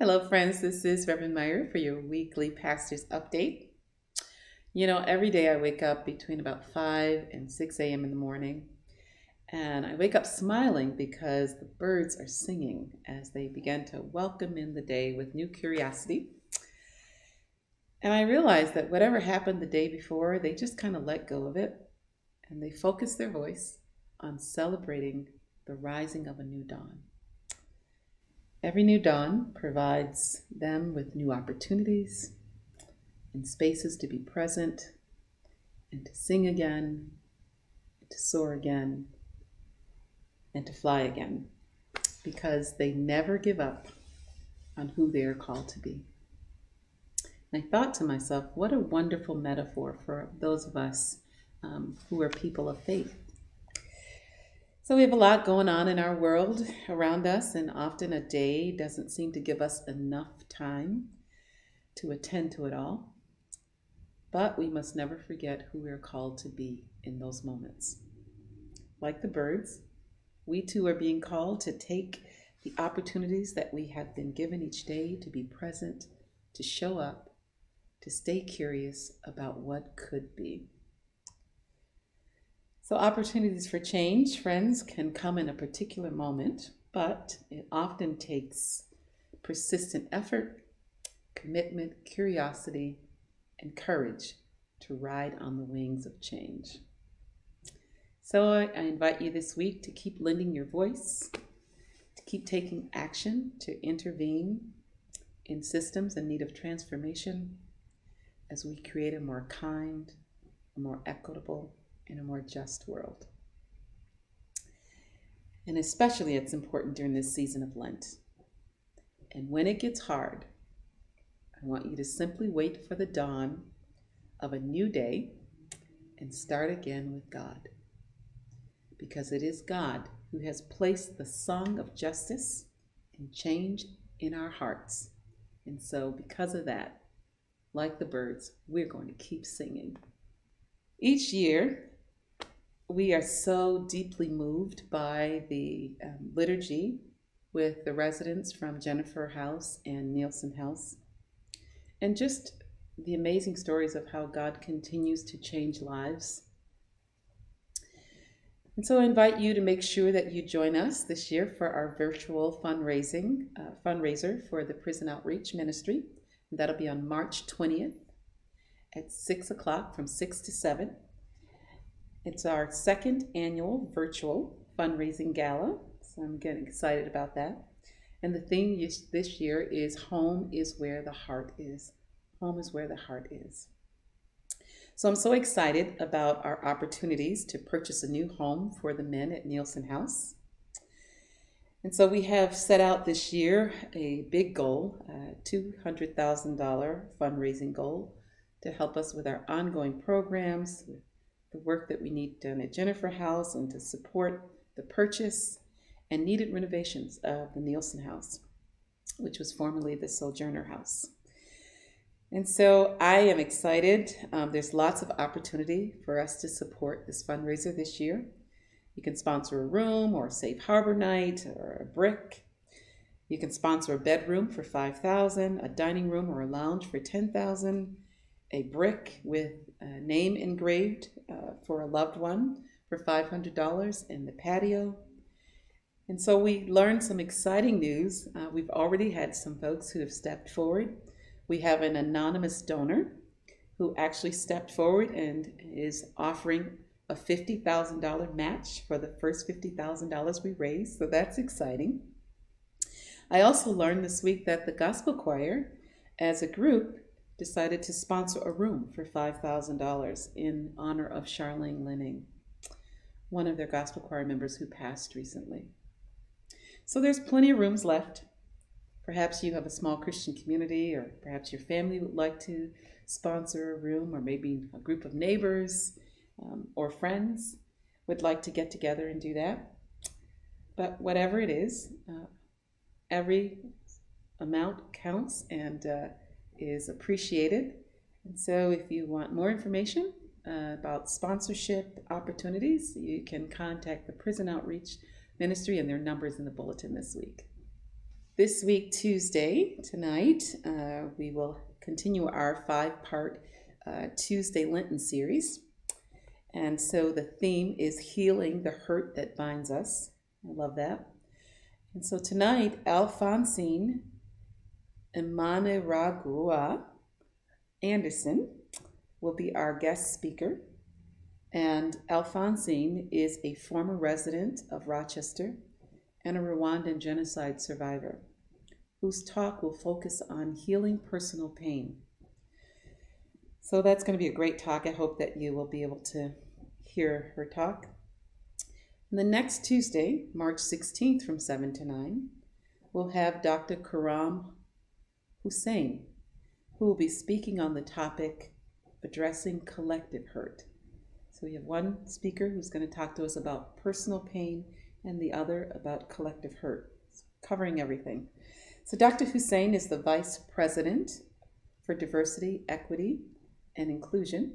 Hello, friends. This is Reverend Myra for your weekly pastor's update. Every day I wake up between about 5 and 6 a.m. in the morning, and I wake up smiling because the birds are singing as they begin to welcome in the day with new curiosity. And I realize that whatever happened the day before, they just kind of let go of it and they focus their voice on celebrating the rising of a new dawn. Every new dawn provides them with new opportunities and spaces to be present and to sing again, and to soar again, and to fly again, because they never give up on who they are called to be. And I thought to myself, what a wonderful metaphor for those of us who are people of faith. So we have a lot going on in our world around us, and often a day doesn't seem to give us enough time to attend to it all. But we must never forget who we are called to be in those moments. Like the birds, we too are being called to take the opportunities that we have been given each day to be present, to show up, to stay curious about what could be. So opportunities for change, friends, can come in a particular moment, but it often takes persistent effort, commitment, curiosity, and courage to ride on the wings of change. So I invite you this week to keep lending your voice, to keep taking action, to intervene in systems in need of transformation as we create a more kind, a more equitable, and a more just world. And especially it's important during this season of Lent. And when it gets hard, I want you to simply wait for the dawn of a new day and start again with God. Because it is God who has placed the song of justice and change in our hearts. And so because of that, like the birds, we're going to keep singing. Each year, we are so deeply moved by the liturgy with the residents from Jennifer House and Nielsen House, and just the amazing stories of how God continues to change lives. And so I invite you to make sure that you join us this year for our virtual fundraiser for the Prison Outreach Ministry. And that'll be on March 20th at 6 o'clock from 6 to 7. It's our second annual virtual fundraising gala, so I'm getting excited about that. And the theme this year is Home is Where the Heart Is. Home is where the heart is. So I'm so excited about our opportunities to purchase a new home for the men at Nielsen House. And so we have set out this year a big goal, a $200,000 fundraising goal to help us with our ongoing programs, the work that we need done at Jennifer House, and to support the purchase and needed renovations of the Nielsen House, which was formerly the Sojourner House. And so I am excited. There's lots of opportunity for us to support this fundraiser this year. You can sponsor a room or a safe harbor night or a brick. You can sponsor a bedroom for $5,000, a dining room or a lounge for $10,000, a brick with a name engraved for a loved one for $500 in the patio. And so we learned some exciting news. We've already had some folks who have stepped forward. We have an anonymous donor who actually stepped forward and is offering a $50,000 match for the first $50,000 we raised. So that's exciting. I also learned this week that the gospel choir, as a group, decided to sponsor a room for $5,000 in honor of Charlene Linning, one of their gospel choir members who passed recently. So there's plenty of rooms left. Perhaps you have a small Christian community, or perhaps your family would like to sponsor a room, or maybe a group of neighbors or friends would like to get together and do that. But whatever it is, every amount counts and is appreciated. And so if you want more information about sponsorship opportunities, you can contact the Prison Outreach Ministry, and their numbers in the bulletin this week. This week, Tuesday, tonight, we will continue our 5-part Tuesday Lenten Series. And so the theme is healing the hurt that binds us. I love that. And so tonight, Alphonsine Imaniragua Anderson will be our guest speaker. And Alphonsine is a former resident of Rochester and a Rwandan genocide survivor whose talk will focus on healing personal pain. So that's going to be a great talk. I hope that you will be able to hear her talk. And the next Tuesday, March 16th from 7 to 9, we'll have Dr. Karam Hussein, who will be speaking on the topic addressing collective hurt. So we have one speaker who's going to talk to us about personal pain and the other about collective hurt, covering everything. So Dr. Hussein is the Vice President for Diversity, Equity, and Inclusion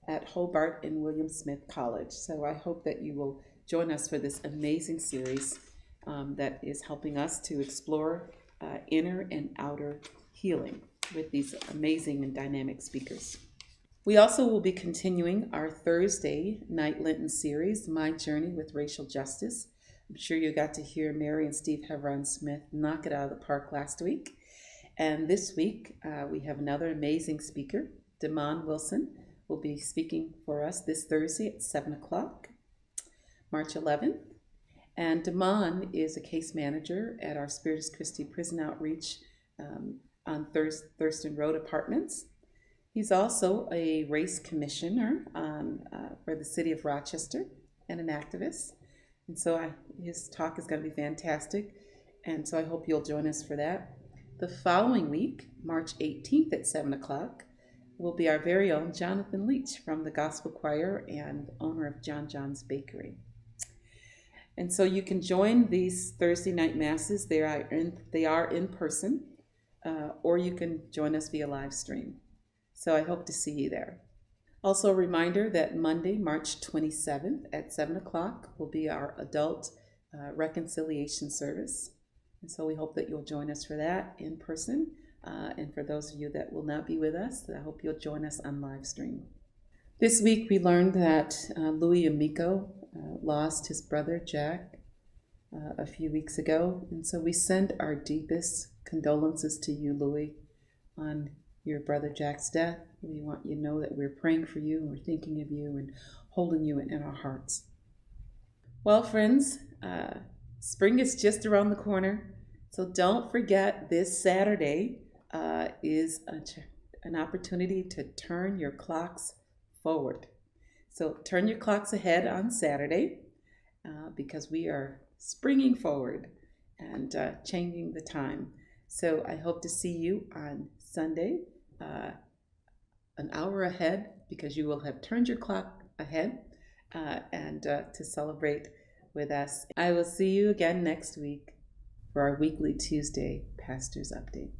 at Hobart and William Smith College. So I hope that you will join us for this amazing series that is helping us to explore inner and outer healing with these amazing and dynamic speakers. We also will be continuing our Thursday Night Lenten Series, My Journey with Racial Justice. I'm sure you got to hear Mary and Steve Hevron Smith knock it out of the park last week. And this week, we have another amazing speaker. Damon Wilson will be speaking for us this Thursday at 7 o'clock, March 11th. And Damon is a case manager at our Spiritus Christi Prison Outreach on Thurston Road Apartments. He's also a race commissioner for the city of Rochester and an activist. And so his talk is going to be fantastic. And so I hope you'll join us for that. The following week, March 18th at 7 o'clock, will be our very own Jonathan Leach from the Gospel Choir and owner of John John's Bakery. And so you can join these Thursday night masses. They are in person, or you can join us via live stream. So I hope to see you there. Also a reminder that Monday, March 27th at 7 o'clock will be our adult reconciliation service. And so we hope that you'll join us for that in person. And for those of you that will not be with us, I hope you'll join us on live stream. This week we learned that Louis Amico lost his brother Jack a few weeks ago. And so we send our deepest condolences to you, Louis, on your brother Jack's death. We want you to know that we're praying for you and we're thinking of you and holding you in our hearts. Well, friends, spring is just around the corner. So don't forget this Saturday is an opportunity to turn your clocks forward. So turn your clocks ahead on Saturday because we are springing forward and changing the time. So I hope to see you on Sunday, an hour ahead, because you will have turned your clock ahead and to celebrate with us. I will see you again next week for our weekly Tuesday Pastor's Update.